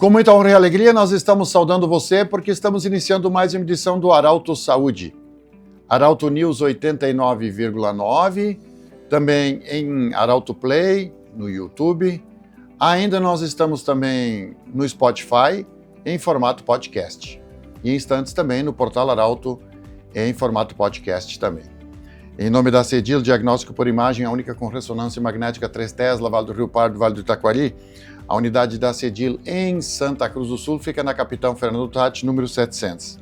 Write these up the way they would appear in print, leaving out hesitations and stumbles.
Com muita honra e alegria, nós estamos saudando você porque estamos iniciando mais uma edição do Arauto Saúde. Arauto News 89,9, também em Arauto Play, no YouTube. Ainda nós estamos também no Spotify, em formato podcast. E em instantes também no portal Arauto, em formato podcast também. Em nome da CEDIL, diagnóstico por imagem, a única com ressonância magnética 3 Tesla, Vale do Rio Pardo, Vale do Itaquari. A unidade da CEDIL em Santa Cruz do Sul fica na Capitão Fernando Tatti, número 700.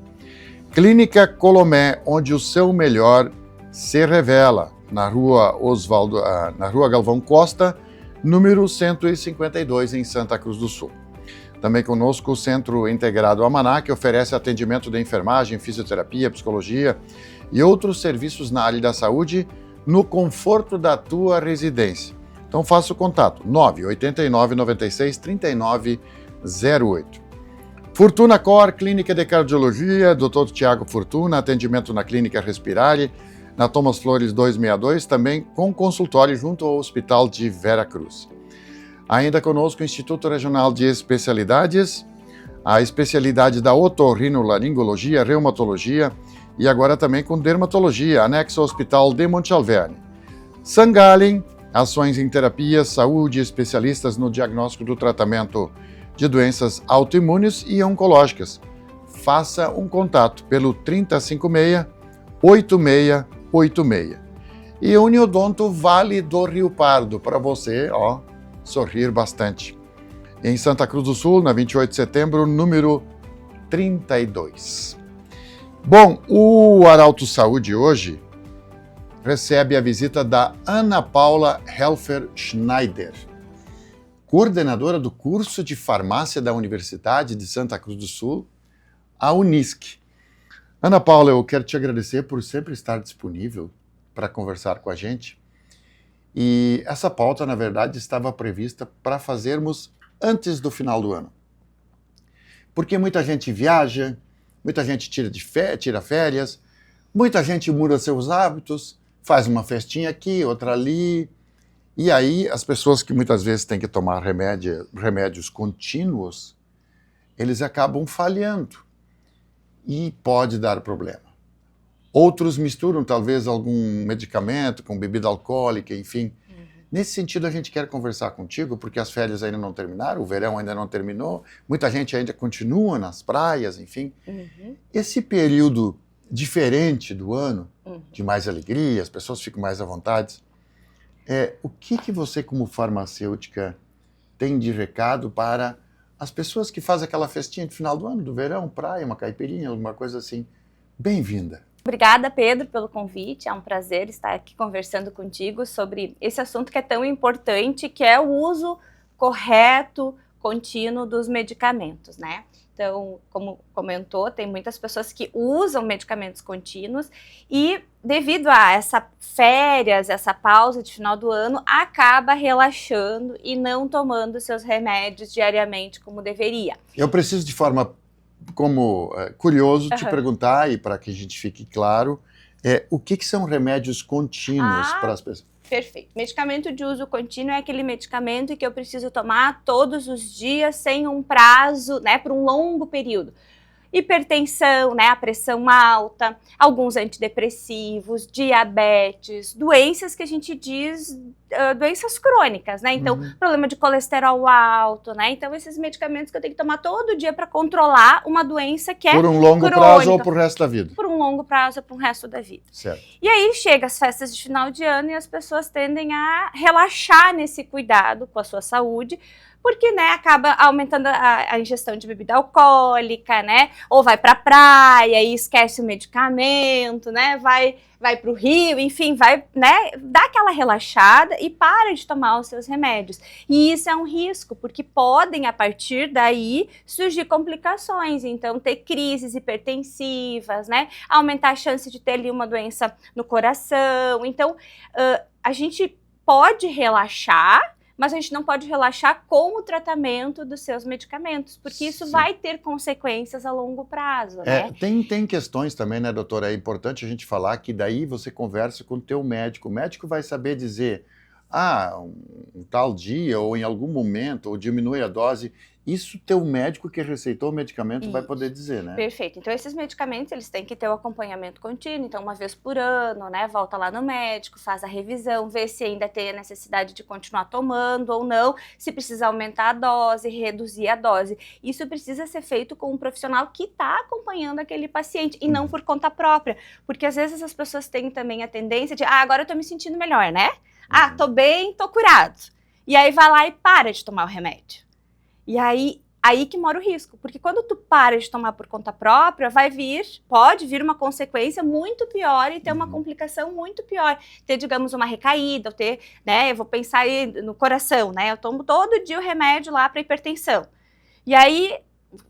Clínica Colomé, onde o seu melhor se revela, na rua Galvão Costa, número 152, em Santa Cruz do Sul. Também conosco o Centro Integrado Amaná, que oferece atendimento de enfermagem, fisioterapia, psicologia e outros serviços na área da saúde no conforto da tua residência. Então faça o contato, 989 96 3908. Fortuna Cor, Clínica de Cardiologia, Dr. Tiago Fortuna, atendimento na Clínica Respirare, na Thomas Flores 262, também com consultório junto ao Hospital de Vera Cruz. Ainda conosco o Instituto Regional de Especialidades, a especialidade da otorrinolaringologia, reumatologia e agora também com dermatologia, anexo ao Hospital de Monte Alverne. Sangalen, ações em terapia, saúde, especialistas no diagnóstico do tratamento de doenças autoimunes e oncológicas. Faça um contato pelo 3056-8686. E Uniodonto Vale do Rio Pardo, para você, sorrir bastante. Em Santa Cruz do Sul, na 28 de setembro, número 32. Bom, o Arauto Saúde hoje recebe a visita da Ana Paula Helfer Schneider, coordenadora do curso de farmácia da Universidade de Santa Cruz do Sul, a Unisc. Ana Paula, eu quero te agradecer por sempre estar disponível para conversar com a gente. E essa pauta, na verdade, estava prevista para fazermos antes do final do ano. Porque muita gente viaja, muita gente tira férias, muita gente muda seus hábitos, faz uma festinha aqui, outra ali. E aí, as pessoas que muitas vezes têm que tomar remédios contínuos, eles acabam falhando e pode dar problema. Outros misturam talvez algum medicamento com bebida alcoólica, enfim. Nesse sentido, a gente quer conversar contigo, porque as férias ainda não terminaram, o verão ainda não terminou, muita gente ainda continua nas praias, enfim. Esse período diferente do ano, de mais alegria, as pessoas ficam mais à vontade. O que você, como farmacêutica, tem de recado para as pessoas que fazem aquela festinha de final do ano, do verão, praia, uma caipirinha, alguma coisa assim? Bem-vinda! Obrigada, Pedro, pelo convite. É um prazer estar aqui conversando contigo sobre esse assunto que é tão importante, que é o uso correto, contínuo dos medicamentos, né? Então, como comentou, tem muitas pessoas que usam medicamentos contínuos e, devido a essa férias, essa pausa de final do ano, acaba relaxando e não tomando seus remédios diariamente como deveria. Eu preciso, de forma curioso, te perguntar, e para que a gente fique claro, o que são remédios contínuos para as pessoas? Perfeito. Medicamento de uso contínuo é aquele medicamento que eu preciso tomar todos os dias, sem um prazo, né, por um longo período. Hipertensão, né, a pressão alta, alguns antidepressivos, diabetes, doenças que a gente diz, doenças crônicas, né? Então, problema de colesterol alto, né? Então, esses medicamentos que eu tenho que tomar todo dia para controlar uma doença que é por um longo crônica, prazo ou por resto da vida? Por um longo prazo ou por um resto da vida. Certo. E aí, chega as festas de final de ano e as pessoas tendem a relaxar nesse cuidado com a sua saúde, porque, né, acaba aumentando a ingestão de bebida alcoólica, né, ou vai pra praia e esquece o medicamento, né, vai pro rio, enfim, vai, né, dá aquela relaxada e para de tomar os seus remédios. E isso é um risco, porque podem, a partir daí, surgir complicações, então ter crises hipertensivas, né, aumentar a chance de ter ali uma doença no coração. Então, a gente pode relaxar, mas a gente não pode relaxar com o tratamento dos seus medicamentos, porque isso vai ter consequências a longo prazo, né? Tem questões também, né, doutora? É importante a gente falar que daí você conversa com o teu médico. O médico vai saber dizer um tal dia, ou em algum momento, ou diminui a dose, isso teu médico que receitou o medicamento vai poder dizer, né? Perfeito. Então, esses medicamentos, eles têm que ter o acompanhamento contínuo. Então, uma vez por ano, né, volta lá no médico, faz a revisão, vê se ainda tem a necessidade de continuar tomando ou não, se precisa aumentar a dose, reduzir a dose. Isso precisa ser feito com um profissional que está acompanhando aquele paciente e não por conta própria. Porque, às vezes, as pessoas têm também a tendência de, agora eu tô me sentindo melhor, né? Tô bem, tô curado. E aí, vai lá e para de tomar o remédio. E aí que mora o risco, porque quando tu para de tomar por conta própria, pode vir uma consequência muito pior e ter uma complicação muito pior. Ter, digamos, uma recaída, ou ter, né, eu vou pensar aí no coração, né, eu tomo todo dia o remédio lá para hipertensão. E aí,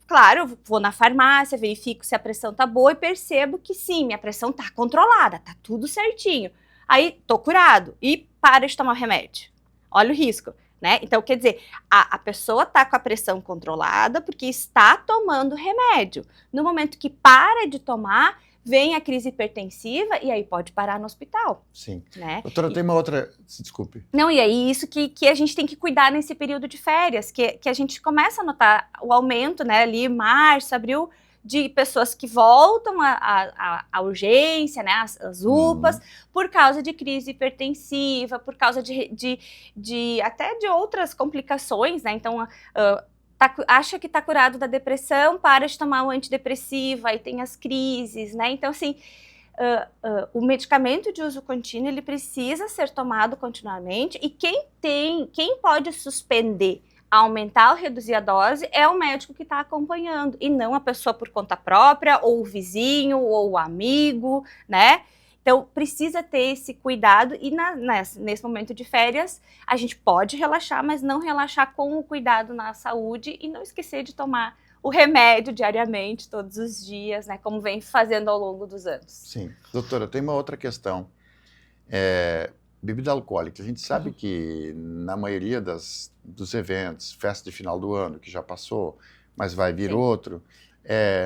claro, eu vou na farmácia, verifico se a pressão tá boa e percebo que sim, minha pressão tá controlada, tá tudo certinho. Aí, tô curado e para de tomar o remédio. Olha o risco. Né? Então, quer dizer, a pessoa está com a pressão controlada porque está tomando remédio. No momento que para de tomar, vem a crise hipertensiva e aí pode parar no hospital. Sim. Né? Doutora, tem uma outra... Desculpe. Não, e aí isso que a gente tem que cuidar nesse período de férias, que a gente começa a notar o aumento, né, ali março, abril, de pessoas que voltam à urgência, né, as UPAs, por causa de crise hipertensiva, por causa até de outras complicações, né, então acha que está curado da depressão, para de tomar o antidepressivo, aí tem as crises, né, então assim, o medicamento de uso contínuo, ele precisa ser tomado continuamente, e quem pode suspender, aumentar ou reduzir a dose é o médico que está acompanhando e não a pessoa por conta própria, ou o vizinho, ou o amigo, né? Então, precisa ter esse cuidado e nesse momento de férias, a gente pode relaxar, mas não relaxar com o cuidado na saúde e não esquecer de tomar o remédio diariamente, todos os dias, né? Como vem fazendo ao longo dos anos. Sim. Doutora, tem uma outra questão. Bebida alcoólica, a gente sabe que na maioria dos eventos, festa de final do ano, que já passou, mas vai vir outro,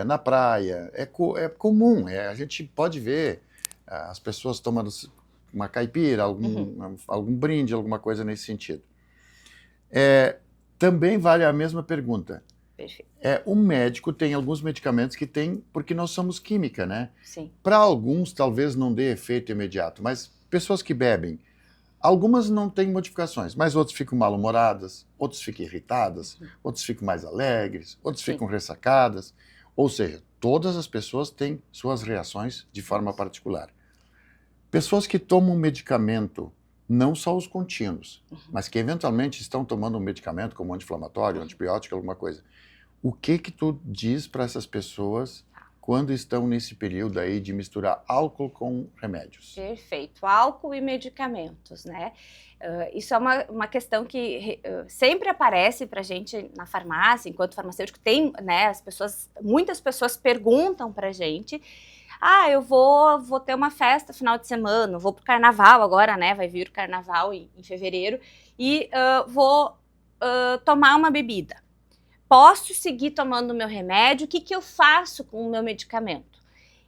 na praia, é comum, a gente pode ver as pessoas tomando uma caipira, algum brinde, alguma coisa nesse sentido. Também vale a mesma pergunta. Perfeito. O médico tem alguns medicamentos que tem, porque nós somos química, né? Sim. Para alguns talvez não dê efeito imediato, mas pessoas que bebem, algumas não têm modificações, mas outras ficam mal-humoradas, outras ficam irritadas, outras ficam mais alegres, outras ficam ressacadas. Ou seja, todas as pessoas têm suas reações de forma particular. Pessoas que tomam medicamento, não só os contínuos, mas que eventualmente estão tomando um medicamento como anti-inflamatório, antibiótico, alguma coisa. O que tu diz para essas pessoas quando estão nesse período aí de misturar álcool com remédios? Perfeito. Álcool e medicamentos, né? Isso é uma questão que sempre aparece para a gente na farmácia, enquanto farmacêutico. Tem, né, muitas pessoas perguntam para a gente, eu vou ter uma festa final de semana, vou pro carnaval agora, né? Vai vir o carnaval em fevereiro, e vou tomar uma bebida. Posso seguir tomando o meu remédio? O que eu faço com o meu medicamento?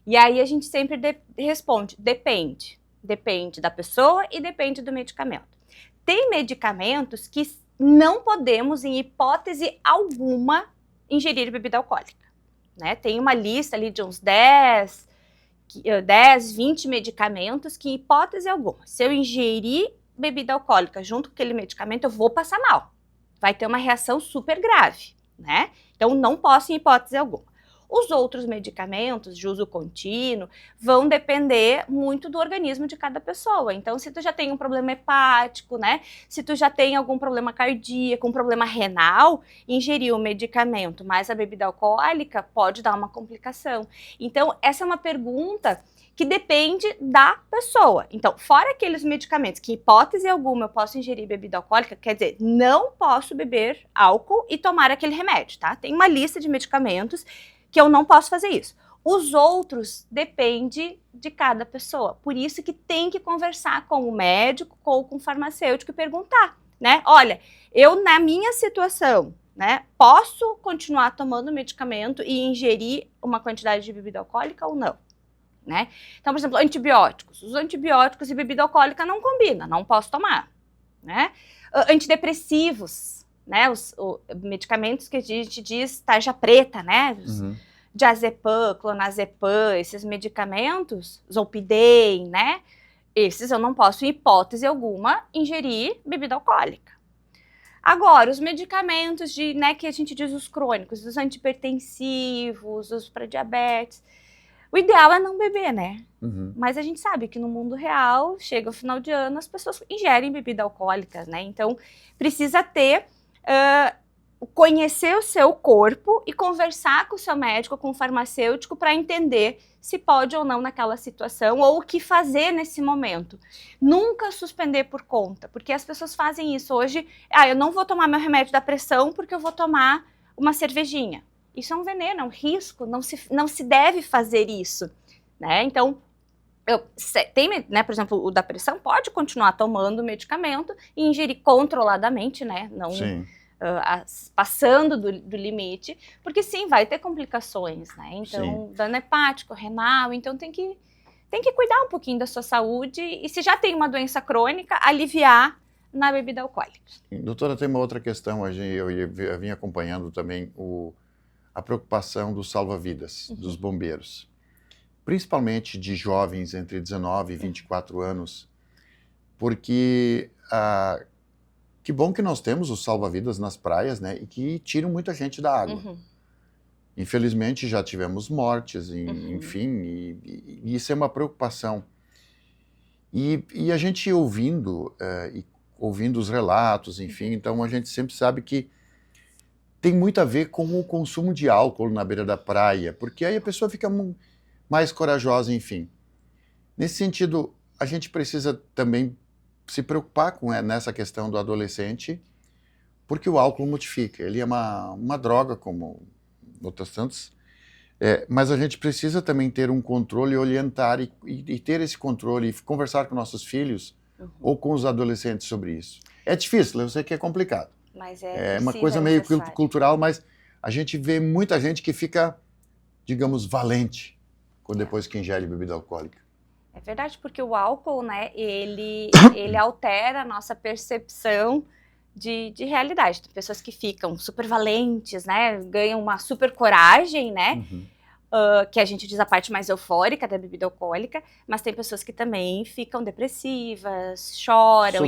E aí a gente sempre responde, depende. Depende da pessoa e depende do medicamento. Tem medicamentos que não podemos, em hipótese alguma, ingerir bebida alcoólica. Né? Tem uma lista ali de uns 10, 20 medicamentos que, em hipótese alguma, se eu ingerir bebida alcoólica junto com aquele medicamento, eu vou passar mal. Vai ter uma reação super grave. Né? Então, não posso em hipótese alguma. Os outros medicamentos de uso contínuo vão depender muito do organismo de cada pessoa. Então, se tu já tem um problema hepático, né? Se tu já tem algum problema cardíaco, um problema renal, ingerir o medicamento mais a bebida alcoólica pode dar uma complicação. Então, essa é uma pergunta que depende da pessoa. Então, fora aqueles medicamentos que, em hipótese alguma, eu posso ingerir bebida alcoólica, quer dizer, não posso beber álcool e tomar aquele remédio, tá? Tem uma lista de medicamentos que eu não posso fazer isso. Os outros depende de cada pessoa. Por isso que tem que conversar com o médico ou com o farmacêutico e perguntar, né? Olha, eu na minha situação, né, posso continuar tomando medicamento e ingerir uma quantidade de bebida alcoólica ou não? Né? Então, por exemplo, antibióticos. Os antibióticos e bebida alcoólica não combinam, não posso tomar. né? Antidepressivos, né? Os medicamentos que a gente diz tarja preta, né? Diazepam, clonazepam, esses medicamentos, Zolpidem, né? Esses eu não posso, em hipótese alguma, ingerir bebida alcoólica. Agora, os medicamentos né, que a gente diz os crônicos, os antihipertensivos, os para diabetes, o ideal é não beber, né? Mas a gente sabe que no mundo real, chega o final de ano, as pessoas ingerem bebida alcoólica, né? Então, precisa ter... conhecer o seu corpo e conversar com o seu médico, com o farmacêutico, para entender se pode ou não naquela situação, ou o que fazer nesse momento. Nunca suspender por conta, porque as pessoas fazem isso hoje. Eu não vou tomar meu remédio da pressão porque eu vou tomar uma cervejinha. Isso é um veneno, é um risco, não se deve fazer isso, né? Então, né, por exemplo, o da pressão pode continuar tomando o medicamento e ingerir controladamente, né? Não... Sim. Passando do limite, porque sim, vai ter complicações, né? Então, dano hepático, renal, então tem que cuidar um pouquinho da sua saúde e se já tem uma doença crônica, aliviar na bebida alcoólica. Doutora, tem uma outra questão, eu vim acompanhando também a preocupação dos salva-vidas, dos bombeiros, principalmente de jovens entre 19 e 24 anos, porque que bom que nós temos os salva-vidas nas praias, né, e que tiram muita gente da água. Infelizmente já tivemos mortes, enfim, e isso é uma preocupação. E a gente ouvindo os relatos, enfim, então a gente sempre sabe que tem muito a ver com o consumo de álcool na beira da praia, porque aí a pessoa fica mais corajosa, enfim. Nesse sentido, a gente precisa também se preocupar nessa questão do adolescente, porque o álcool modifica. Ele é uma droga, como outras tantas, mas a gente precisa também ter um controle, orientar e ter esse controle, e conversar com nossos filhos ou com os adolescentes sobre isso. É difícil, eu sei que é complicado. Mas é uma coisa meio cultural, mas a gente vê muita gente que fica, digamos, valente depois que ingere bebida alcoólica. É verdade, porque o álcool, né, ele altera a nossa percepção de realidade. Tem pessoas que ficam super valentes, né, ganham uma super coragem, né, que a gente diz a parte mais eufórica da bebida alcoólica, mas tem pessoas que também ficam depressivas, choram,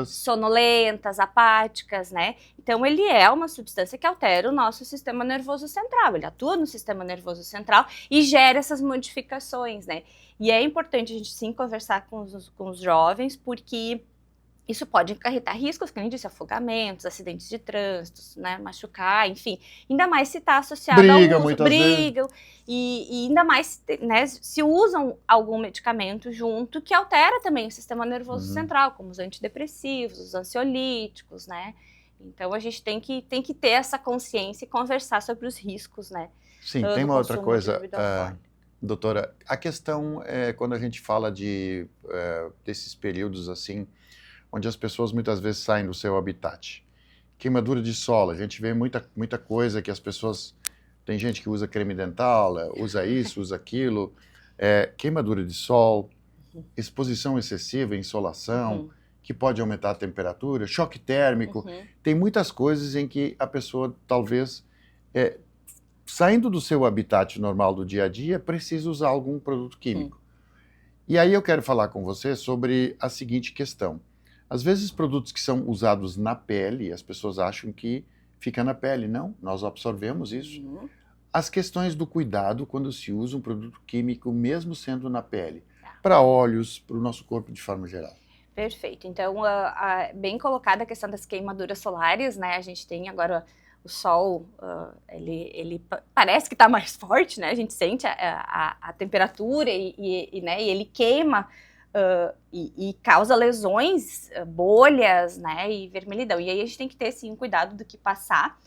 sonolentas, apáticas, né. Então ele é uma substância que altera o nosso sistema nervoso central, ele atua no sistema nervoso central e gera essas modificações, né. E é importante a gente sim conversar com os jovens, porque isso pode acarretar riscos, como eu disse, afogamentos, acidentes de trânsito, né, machucar, enfim. Ainda mais se está associado Briga, ao uso, muitas vezes. E ainda mais, né, se usam algum medicamento junto que altera também o sistema nervoso central, como os antidepressivos, os ansiolíticos, né. Então a gente tem que ter essa consciência e conversar sobre os riscos, né. Sim, tem uma outra coisa, doutora, a questão é quando a gente fala desses períodos assim, onde as pessoas muitas vezes saem do seu habitat. Queimadura de sol, a gente vê muita coisa que as pessoas... Tem gente que usa creme dental, usa isso, usa aquilo. Queimadura de sol, exposição excessiva, insolação, que pode aumentar a temperatura, choque térmico. Tem muitas coisas em que a pessoa talvez... saindo do seu habitat normal do dia a dia, precisa usar algum produto químico. E aí eu quero falar com você sobre a seguinte questão. Às vezes produtos que são usados na pele, as pessoas acham que fica na pele. Não, nós absorvemos isso. As questões do cuidado quando se usa um produto químico, mesmo sendo na pele, para olhos, para o nosso corpo de forma geral. Perfeito. Então, bem colocada a questão das queimaduras solares, né? A gente tem agora... O sol, ele parece que está mais forte, né? A gente sente a temperatura né? E ele queima e causa lesões, bolhas, né? E vermelhidão. E aí a gente tem que ter, sim, cuidado do que passar,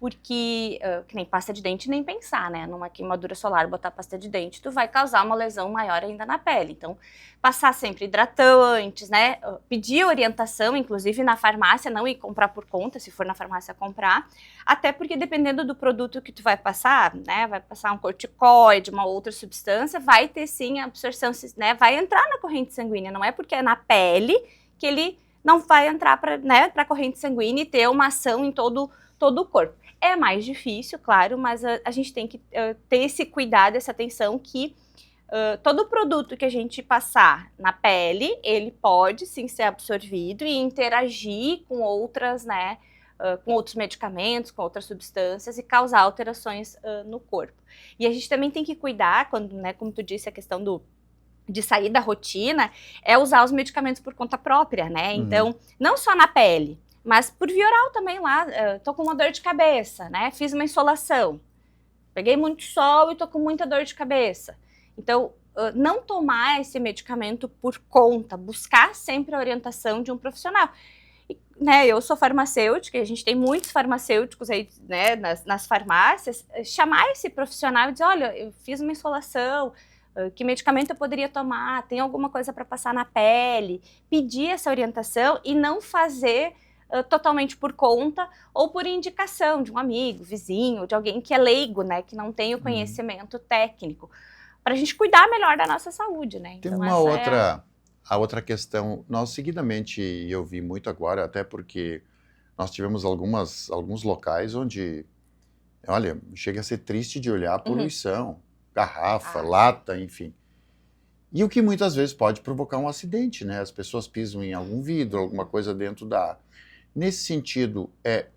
porque que nem pasta de dente nem pensar, né? Numa queimadura solar, botar pasta de dente, tu vai causar uma lesão maior ainda na pele. Então, passar sempre hidratantes, né? Pedir orientação, inclusive na farmácia, não ir comprar por conta, se for na farmácia comprar, até porque dependendo do produto que tu vai passar, né? Vai passar um corticoide, uma outra substância, vai ter sim a absorção, né? Vai entrar na corrente sanguínea, não é porque é na pele que ele não vai entrar para, né, a corrente sanguínea e ter uma ação em todo o corpo. É mais difícil, claro, mas a gente tem que ter esse cuidado, essa atenção que todo produto que a gente passar na pele, ele pode sim ser absorvido e interagir com outras, né, com outros medicamentos, com outras substâncias e causar alterações no corpo. E a gente também tem que cuidar, quando, né, como tu disse, a questão de sair da rotina, é usar os medicamentos por conta própria, né? Então, não só na pele, mas por via oral também lá, tô com uma dor de cabeça, né? Fiz uma insolação, peguei muito sol e tô com muita dor de cabeça. Então, não tomar esse medicamento por conta, buscar sempre a orientação de um profissional. E, né, eu sou farmacêutica, a gente tem muitos farmacêuticos aí, né, nas farmácias, chamar esse profissional e dizer, olha, eu fiz uma insolação, que medicamento eu poderia tomar, tem alguma coisa para passar na pele, pedir essa orientação e não fazer totalmente por conta ou por indicação de um amigo, vizinho, de alguém que é leigo, né, que não tem o conhecimento técnico, para a gente cuidar melhor da nossa saúde, né? Tem então, uma a outra questão, nós seguidamente, eu vi muito agora, até porque nós tivemos alguns locais onde, olha, chega a ser triste de olhar a poluição, garrafa, lata, enfim. E o que muitas vezes pode provocar um acidente, né? As pessoas pisam em algum vidro, alguma coisa dentro da... Nesse sentido,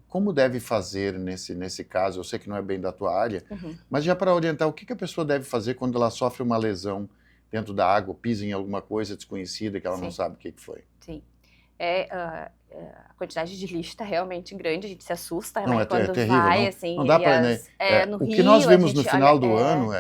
como deve fazer nesse caso? Eu sei que não é bem da tua área, mas já para orientar, o que a pessoa deve fazer quando ela sofre uma lesão dentro da água, pisa em alguma coisa desconhecida que ela não sabe o que foi? Sim. A quantidade de lixo está realmente grande, a gente se assusta, não, né, quando terrível, vai, não, assim, não dá para, né, no o Rio, que nós vimos no gente final olha, do ano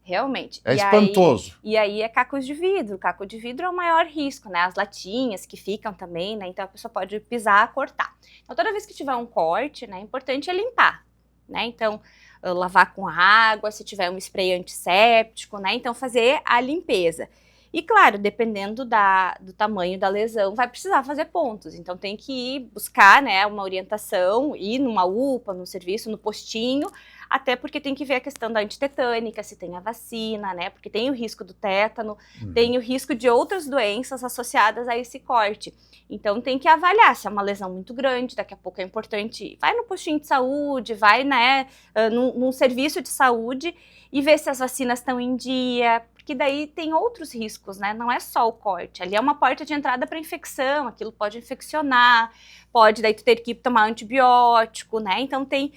realmente. É espantoso. E aí é cacos de vidro. Caco de vidro é o maior risco, né? As latinhas que ficam também, né? Então a pessoa pode pisar, cortar. Então toda vez que tiver um corte, né? É importante limpar, né? Então lavar com água, se tiver um spray antisséptico, né? Então fazer a limpeza. E claro, dependendo do tamanho da lesão, vai precisar fazer pontos. Então tem que ir buscar, né, uma orientação, ir numa UPA, no serviço, no postinho, até porque tem que ver a questão da antitetânica, se tem a vacina, né, porque tem o risco do tétano, tem o risco de outras doenças associadas a esse corte. Então tem que avaliar se é uma lesão muito grande, daqui a pouco é importante, vai no postinho de saúde, vai, né, num serviço de saúde e ver se as vacinas estão em dia, porque daí tem outros riscos, né? Não é só o corte. Ali é uma porta de entrada para infecção, aquilo pode infeccionar, pode daí tu ter que tomar antibiótico, né? Então tem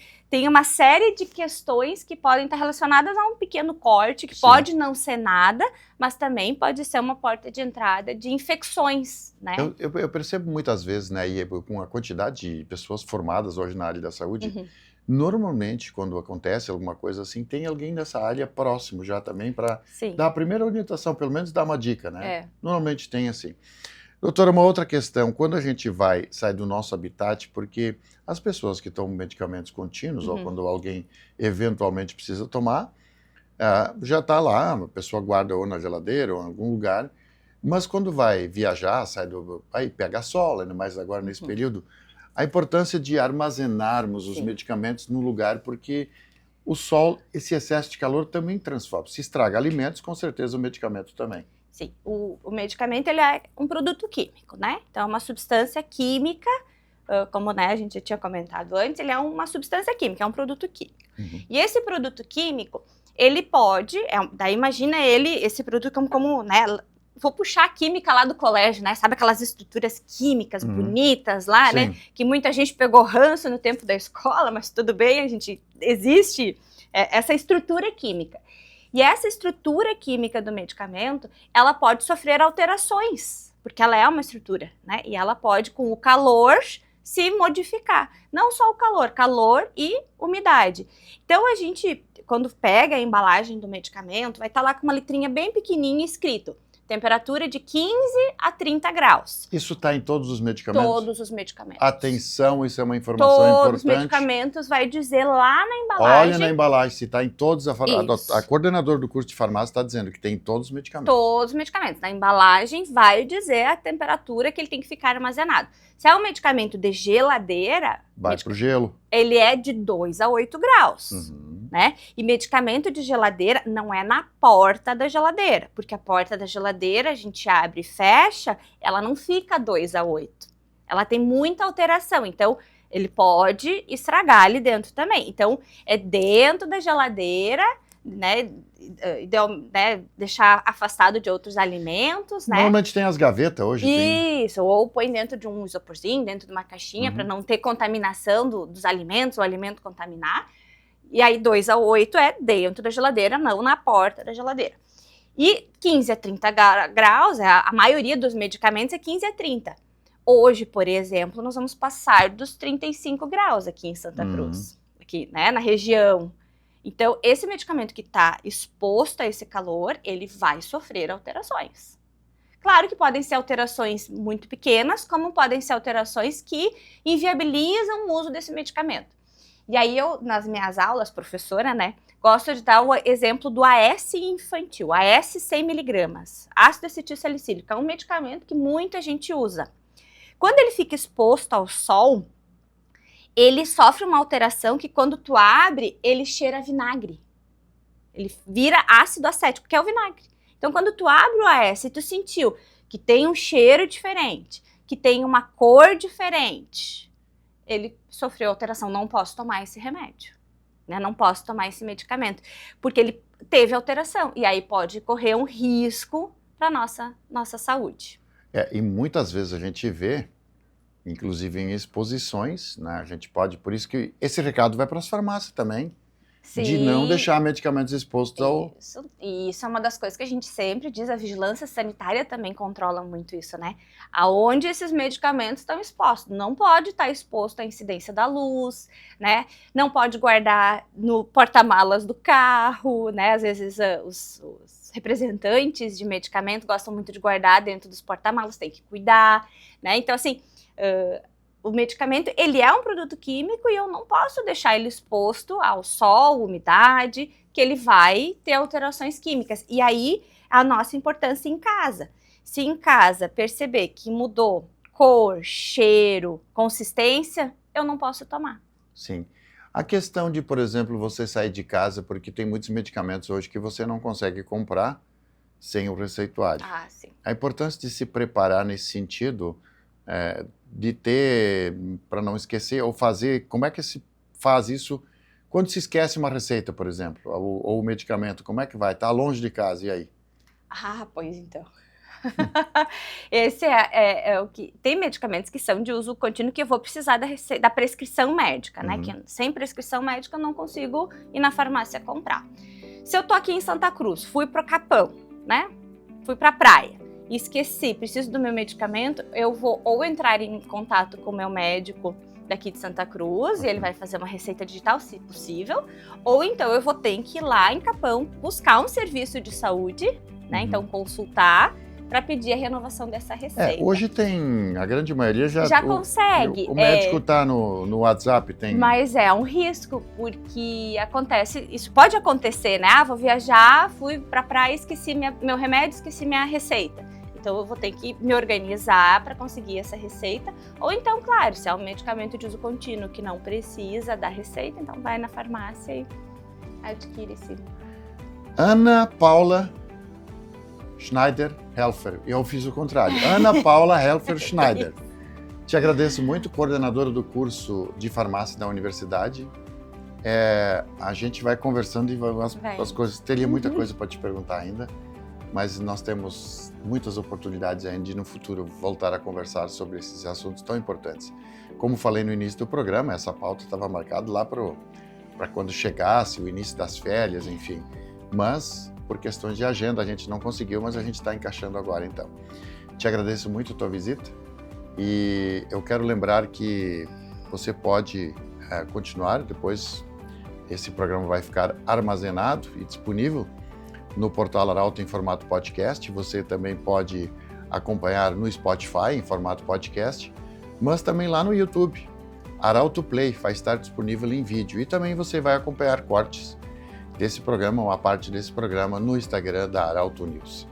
uma série de questões que podem estar relacionadas a um pequeno corte, que pode não ser nada, mas também pode ser uma porta de entrada de infecções, né? Eu percebo muitas vezes, né, e com a quantidade de pessoas formadas hoje na área da saúde, normalmente, quando acontece alguma coisa assim, tem alguém nessa área próximo já também para dar a primeira orientação, pelo menos dar uma dica, né? Normalmente tem assim. Doutora, uma outra questão, quando a gente sai do nosso habitat, porque as pessoas que tomam medicamentos contínuos, ou quando alguém eventualmente precisa tomar, já está lá, a pessoa guarda ou na geladeira ou em algum lugar, mas quando vai viajar, aí pega sol, ainda mais agora nesse período, a importância de armazenarmos os medicamentos no lugar, porque o sol, esse excesso de calor também transforma. Se estraga alimentos, com certeza o medicamento também. Sim, o medicamento ele é um produto químico, né? Então é uma substância química, como, né, a gente já tinha comentado antes, ele é uma substância química, é um produto químico. E esse produto químico, ele pode, daí imagina esse produto como, né, vou puxar a química lá do colégio, né? Sabe aquelas estruturas químicas bonitas lá, né? Que muita gente pegou ranço no tempo da escola, mas tudo bem, existe essa estrutura química. E essa estrutura química do medicamento, ela pode sofrer alterações, porque ela é uma estrutura, né? E ela pode, com o calor, se modificar. Não só o calor e umidade. Então a gente, quando pega a embalagem do medicamento, vai estar lá com uma letrinha bem pequenininha escrito: temperatura de 15 a 30 graus. Isso está em todos os medicamentos? Todos os medicamentos. Atenção, isso é uma informação importante. Todos os medicamentos vai dizer lá na embalagem. Olha na embalagem, se está em todos. A coordenadora do curso de farmácia está dizendo que tem em todos os medicamentos. Todos os medicamentos. Na embalagem vai dizer a temperatura que ele tem que ficar armazenado. Se é um medicamento de geladeira... Vai para o gelo. Ele é de 2 a 8 graus. Né? E medicamento de geladeira não é na porta da geladeira, porque a porta da geladeira a gente abre e fecha, ela não fica 2 a 8. Ela tem muita alteração, então ele pode estragar ali dentro também. Então, é dentro da geladeira, né, deixar afastado de outros alimentos, né? Normalmente tem as gavetas hoje. Isso, ou põe dentro de um isoporzinho, dentro de uma caixinha, para não ter contaminação dos alimentos, o alimento contaminar. E aí 2 a 8 é dentro da geladeira, não na porta da geladeira. E 15 a 30 graus, a maioria dos medicamentos é 15 a 30. Hoje, por exemplo, nós vamos passar dos 35 graus aqui em Santa Cruz, aqui, né, na região. Então, esse medicamento que está exposto a esse calor, ele vai sofrer alterações. Claro que podem ser alterações muito pequenas, como podem ser alterações que inviabilizam o uso desse medicamento. E aí eu, nas minhas aulas, professora, né, gosto de dar o exemplo do AS infantil, AS 100 mg, ácido acetil salicílico, é um medicamento que muita gente usa. Quando ele fica exposto ao sol, ele sofre uma alteração que quando tu abre, ele cheira a vinagre. Ele vira ácido acético, que é o vinagre. Então, quando tu abre o AS e tu sentiu que tem um cheiro diferente, que tem uma cor diferente, ele sofreu alteração. Não posso tomar esse remédio, né? Não posso tomar esse medicamento, porque ele teve alteração. E aí pode correr um risco para a nossa saúde. E muitas vezes a gente vê, inclusive em exposições, né? A gente pode, por isso que esse recado vai para as farmácias também. Sim. De não deixar medicamentos expostos ao... Isso é uma das coisas que a gente sempre diz, a vigilância sanitária também controla muito isso, né? Aonde esses medicamentos estão expostos. Não pode estar exposto à incidência da luz, né? Não pode guardar no porta-malas do carro, né? Às vezes os representantes de medicamento gostam muito de guardar dentro dos porta-malas, tem que cuidar, né? Então, assim... o medicamento, ele é um produto químico e eu não posso deixar ele exposto ao sol, umidade, que ele vai ter alterações químicas. E aí, a nossa importância em casa. Se em casa perceber que mudou cor, cheiro, consistência, eu não posso tomar. Sim. A questão de, por exemplo, você sair de casa, porque tem muitos medicamentos hoje que você não consegue comprar sem o receituário. Ah, sim. A importância de se preparar nesse sentido... de ter, para não esquecer, ou fazer, como é que se faz isso quando se esquece uma receita, por exemplo, ou o medicamento, como é que vai? Está longe de casa, e aí? Ah, pois então. Esse é o que... Tem medicamentos que são de uso contínuo que eu vou precisar da prescrição médica, né? Que sem prescrição médica eu não consigo ir na farmácia comprar. Se eu tô aqui em Santa Cruz, fui pro Capão, né? Fui pra praia. E esqueci, preciso do meu medicamento, eu vou ou entrar em contato com o meu médico daqui de Santa Cruz, e ele vai fazer uma receita digital, se possível, ou então eu vou ter que ir lá em Capão buscar um serviço de saúde, né? Então consultar para pedir a renovação dessa receita. Hoje tem, a grande maioria já consegue. O médico tá no WhatsApp, tem... Mas é um risco, porque acontece, isso pode acontecer, né? Vou viajar, fui pra praia, esqueci meu remédio, esqueci minha receita. Então eu vou ter que me organizar para conseguir essa receita. Ou então, claro, se é um medicamento de uso contínuo que não precisa da receita, então vai na farmácia e adquire esse. Ana Paula Schneider Helfer. Eu fiz o contrário. Ana Paula Helfer Schneider. Te agradeço muito, coordenadora do curso de farmácia da universidade. A gente vai conversando e as coisas. Teria muita coisa para te perguntar ainda, mas nós temos muitas oportunidades ainda de no futuro voltar a conversar sobre esses assuntos tão importantes. Como falei no início do programa, essa pauta estava marcada lá para quando chegasse o início das férias, enfim. Mas, por questões de agenda, a gente não conseguiu, mas a gente está encaixando agora, então. Te agradeço muito a tua visita e eu quero lembrar que você pode continuar, depois esse programa vai ficar armazenado e disponível no portal Arauto em formato podcast. Você também pode acompanhar no Spotify em formato podcast, mas também lá no YouTube. Arauto Play vai estar disponível em vídeo e também você vai acompanhar cortes desse programa, uma parte desse programa no Instagram da Arauto News.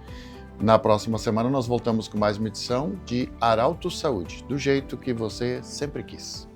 Na próxima semana nós voltamos com mais uma edição de Arauto Saúde, do jeito que você sempre quis.